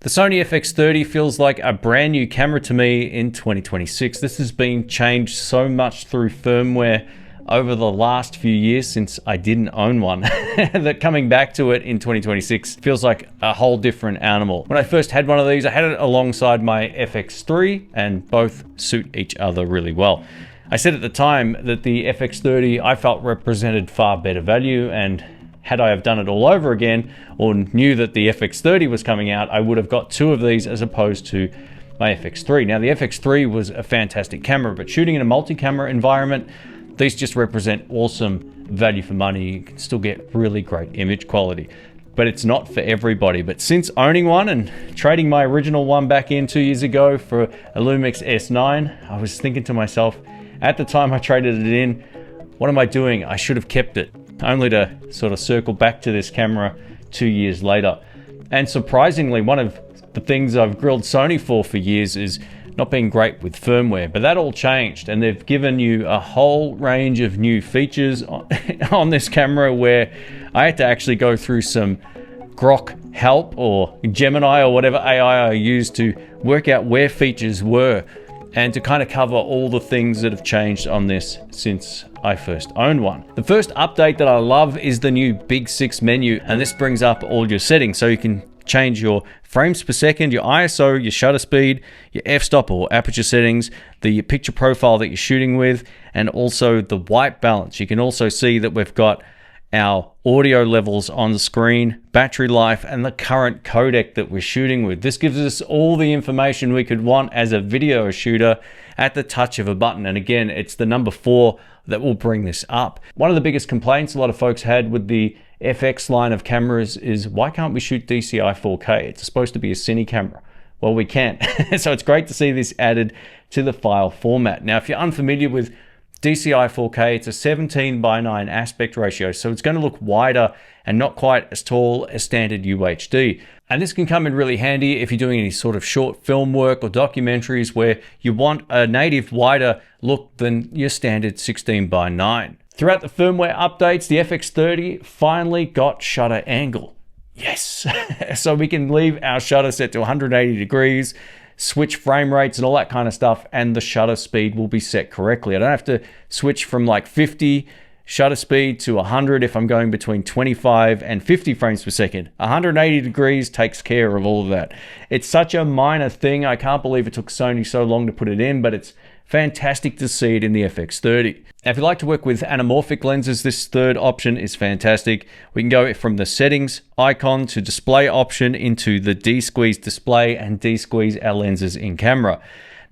The Sony FX30 feels like a brand new camera to me in 2026. This has been changed so much through firmware over the last few years since I didn't own one that coming back to it in 2026 feels like a whole different animal. When I first had one of these, I had it alongside my FX3 and both suit each other really well. I said at the time that the FX30 I felt represented far better value, and had I have done it all over again or knew that the FX30 was coming out, I would have got two of these as opposed to my FX3. Now the FX3 was a fantastic camera, but shooting in a multi-camera environment, these just represent awesome value for money. You can still get really great image quality, but it's not for everybody. But since owning one and trading my original one back in 2 years ago for a Lumix S9, I was thinking to myself, at the time I traded it in, what am I doing? I should have kept it. Only to sort of circle back to this camera 2 years later. And surprisingly, one of the things I've grilled Sony for years is not being great with firmware, but that all changed, and they've given you a whole range of new features on this camera where I had to actually go through some Grok help or Gemini or whatever AI I used to work out where features were and to kind of cover all the things that have changed on this since I first owned one. The first update that I love is the new Big 6 menu, and this brings up all your settings so you can change your frames per second, your ISO, your shutter speed, your f-stop or aperture settings, the picture profile that you're shooting with, and also the white balance. You can also see that we've got our audio levels on the screen, battery life, and the current codec that we're shooting with. This gives us all the information we could want as a video shooter at the touch of a button. And again, it's the number 4 that will bring this up. One of the biggest complaints a lot of folks had with the FX line of cameras is, why can't we shoot DCI 4K? It's supposed to be a cine camera. Well, we can't. So it's great to see this added to the file format. Now, if you're unfamiliar with DCI 4K, it's a 17:9 aspect ratio, so it's going to look wider and not quite as tall as standard UHD. And this can come in really handy if you're doing any sort of short film work or documentaries where you want a native wider look than your standard 16:9. Throughout the firmware updates, the FX30 finally got shutter angle. Yes! So we can leave our shutter set to 180 degrees, switch frame rates and all that kind of stuff, and the shutter speed will be set correctly. I don't have to switch from like 50 shutter speed to 100 if I'm going between 25 and 50 frames per second. 180 degrees takes care of all of that. It's such a minor thing. I can't believe it took Sony so long to put it in, but it's fantastic to see it in the FX30. Now, if you like to work with anamorphic lenses, this third option is fantastic. We can go from the settings icon to display option into the desqueeze display and desqueeze our lenses in camera.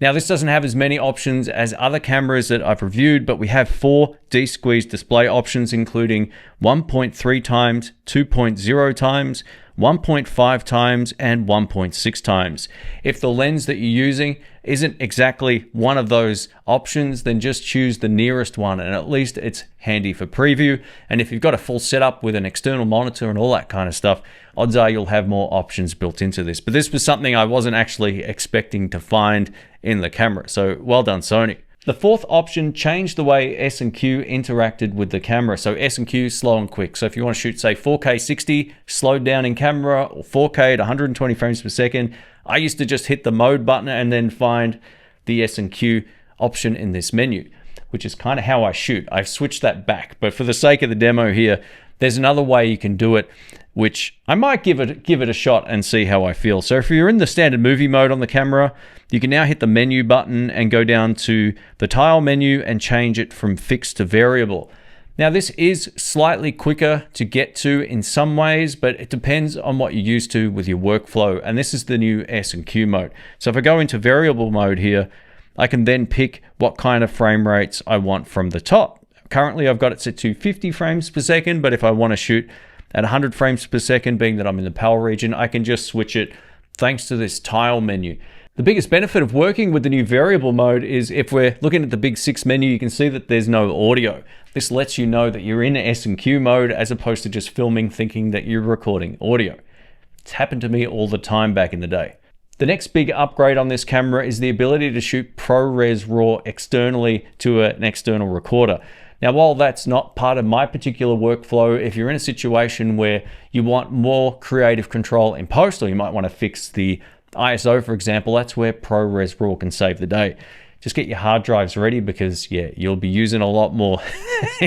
Now, this doesn't have as many options as other cameras that I've reviewed, but we have 4 desqueeze display options, including 1.3 times, 2.0 times, 1.5 times, and 1.6 times. If the lens that you're using isn't exactly one of those options, then just choose the nearest one, and at least it's handy for preview. And if you've got a full setup with an external monitor and all that kind of stuff, odds are you'll have more options built into this. But this was something I wasn't actually expecting to find in the camera, so well done, Sony. The fourth option changed the way S&Q interacted with the camera. So S&Q, slow and quick. So if you want to shoot, say, 4K 60, slowed down in camera, or 4K at 120 frames per second, I used to just hit the mode button and then find the S&Q option in this menu, which is kind of how I shoot. I've switched that back, but for the sake of the demo here, there's another way you can do it, which I might give it a shot and see how I feel. So if you're in the standard movie mode on the camera, you can now hit the menu button and go down to the tile menu and change it from fixed to variable. Now, this is slightly quicker to get to in some ways, but it depends on what you're used to with your workflow. And this is the new S&Q mode. So if I go into variable mode here, I can then pick what kind of frame rates I want from the top. Currently, I've got it set to 50 frames per second, but if I want to shoot at 100 frames per second, being that I'm in the PAL region, I can just switch it thanks to this tile menu. The biggest benefit of working with the new variable mode is if we're looking at the Big 6 menu, you can see that there's no audio. This lets you know that you're in S&Q mode as opposed to just filming thinking that you're recording audio. It's happened to me all the time back in the day. The next big upgrade on this camera is the ability to shoot ProRES RAW externally to an external recorder. Now, while that's not part of my particular workflow, if you're in a situation where you want more creative control in post, or you might want to fix the ISO, for example, that's where ProRES RAW can save the day. Just get your hard drives ready because, yeah, you'll be using a lot more.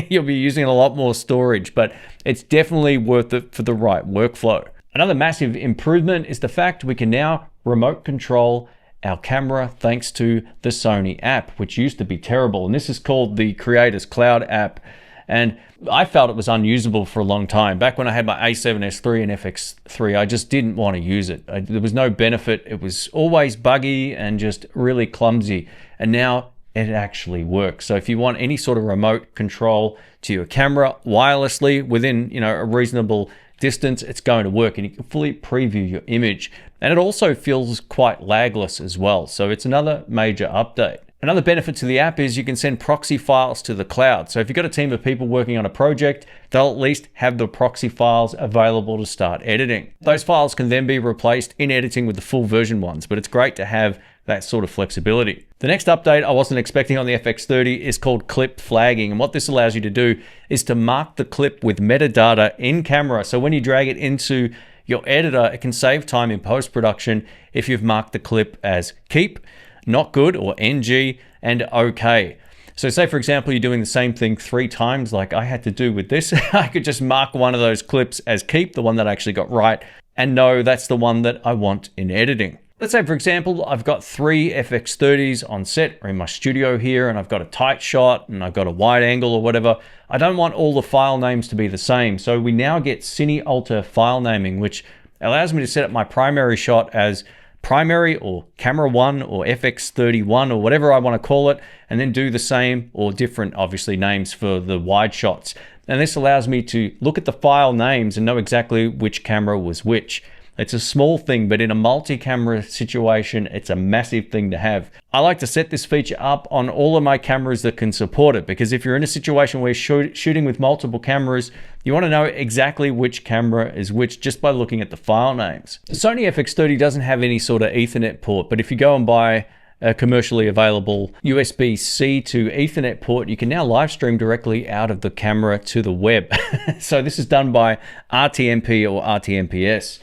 You'll be using a lot more storage, but it's definitely worth it for the right workflow. Another massive improvement is the fact we can now remote control our camera thanks to the Sony app, which used to be terrible. And this is called the Creators Cloud app. And I felt it was unusable for a long time. Back when I had my A7S3 and FX3, I just didn't want to use it. There was no benefit. It was always buggy and just really clumsy. And now it actually works. So if you want any sort of remote control to your camera wirelessly within, a reasonable distance, it's going to work, and you can fully preview your image. And it also feels quite lagless as well. So it's another major update. Another benefit to the app is you can send proxy files to the cloud. So if you've got a team of people working on a project, they'll at least have the proxy files available to start editing. Those files can then be replaced in editing with the full version ones, but it's great to have that sort of flexibility. The next update I wasn't expecting on the FX30 is called clip flagging. And what this allows you to do is to mark the clip with metadata in camera. So when you drag it into your editor, it can save time in post-production if you've marked the clip as keep, not good, or NG, and okay. So say, for example, you're doing the same thing 3 times like I had to do with this. I could just mark one of those clips as keep, the one that I actually got right, and know that's the one that I want in editing. Let's say, for example, I've got 3 FX30s on set or in my studio here, and I've got a tight shot and I've got a wide angle or whatever. I don't want all the file names to be the same. So we now get CineAlta file naming, which allows me to set up my primary shot as primary or camera 1 or FX31 or whatever I want to call it, and then do the same or different, obviously, names for the wide shots. And this allows me to look at the file names and know exactly which camera was which. It's a small thing, but in a multi-camera situation, it's a massive thing to have. I like to set this feature up on all of my cameras that can support it, because if you're in a situation where you're shooting with multiple cameras, you want to know exactly which camera is which just by looking at the file names. The Sony FX30 doesn't have any sort of Ethernet port, but if you go and buy a commercially available USB-C to Ethernet port, you can now live stream directly out of the camera to the web. So this is done by RTMP or RTMPS.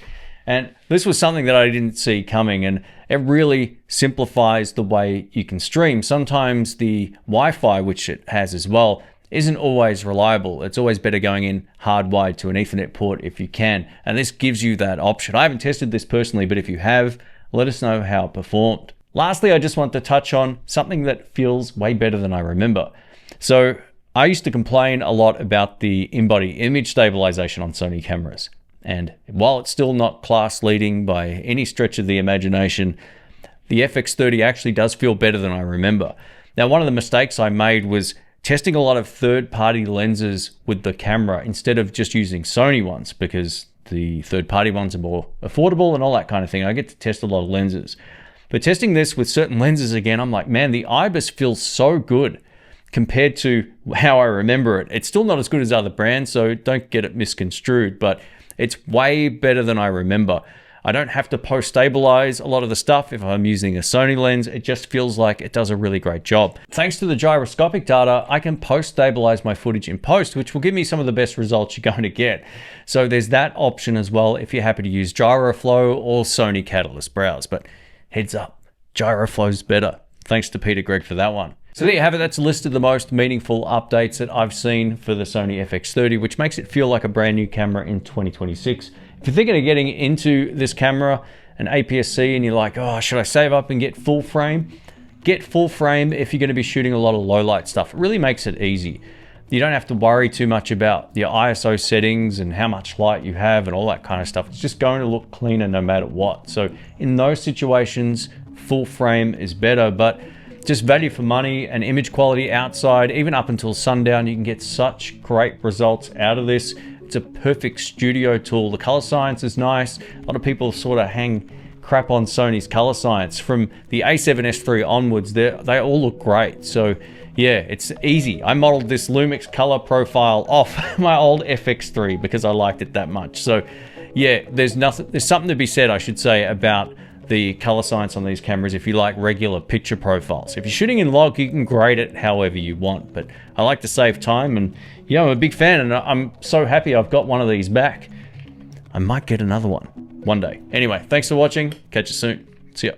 And this was something that I didn't see coming, and it really simplifies the way you can stream. Sometimes the Wi-Fi, which it has as well, isn't always reliable. It's always better going in hardwired to an Ethernet port if you can, and this gives you that option. I haven't tested this personally, but if you have, let us know how it performed. Lastly, I just want to touch on something that feels way better than I remember. So I used to complain a lot about the in-body image stabilization on Sony cameras. And while it's still not class leading by any stretch of the imagination, the FX30 actually does feel better than I remember. Now, one of the mistakes I made was testing a lot of third-party lenses with the camera instead of just using Sony ones, because the third-party ones are more affordable and all that kind of thing. I get to test a lot of lenses. But testing this with certain lenses again, I'm like, man, the IBIS feels so good compared to how I remember it. It's still not as good as other brands, so don't get it misconstrued, but it's way better than I remember. I don't have to post-stabilize a lot of the stuff if I'm using a Sony lens. It just feels like it does a really great job. Thanks to the gyroscopic data, I can post-stabilize my footage in post, which will give me some of the best results you're going to get. So there's that option as well if you're happy to use Gyroflow or Sony Catalyst Browse. But heads up, Gyroflow's better. Thanks to Peter Gregg for that one. So there you have it. That's a list of the most meaningful updates that I've seen for the Sony FX30, which makes it feel like a brand new camera in 2026. If you're thinking of getting into this camera, an APS-C, and you're like, oh, should I save up and get full frame? Get full frame if you're going to be shooting a lot of low light stuff. It really makes it easy. You don't have to worry too much about your ISO settings and how much light you have and all that kind of stuff. It's just going to look cleaner no matter what. So in those situations, full frame is better, but just value for money and image quality outside, even up until sundown, you can get such great results out of this. It's a perfect studio tool. The color science is nice. A lot of people sort of hang crap on Sony's color science. From the A7S3 onwards, they all look great. So yeah, it's easy. I modeled this Lumix color profile off my old FX3 because I liked it that much. So yeah, there's something to be said, I should say, about the color science on these cameras if you like regular picture profiles. If you're shooting in log, you can grade it however you want, but I like to save time, and yeah, I'm a big fan, and I'm so happy I've got one of these back. I might get another one day. Anyway, thanks for watching. Catch you soon. See ya.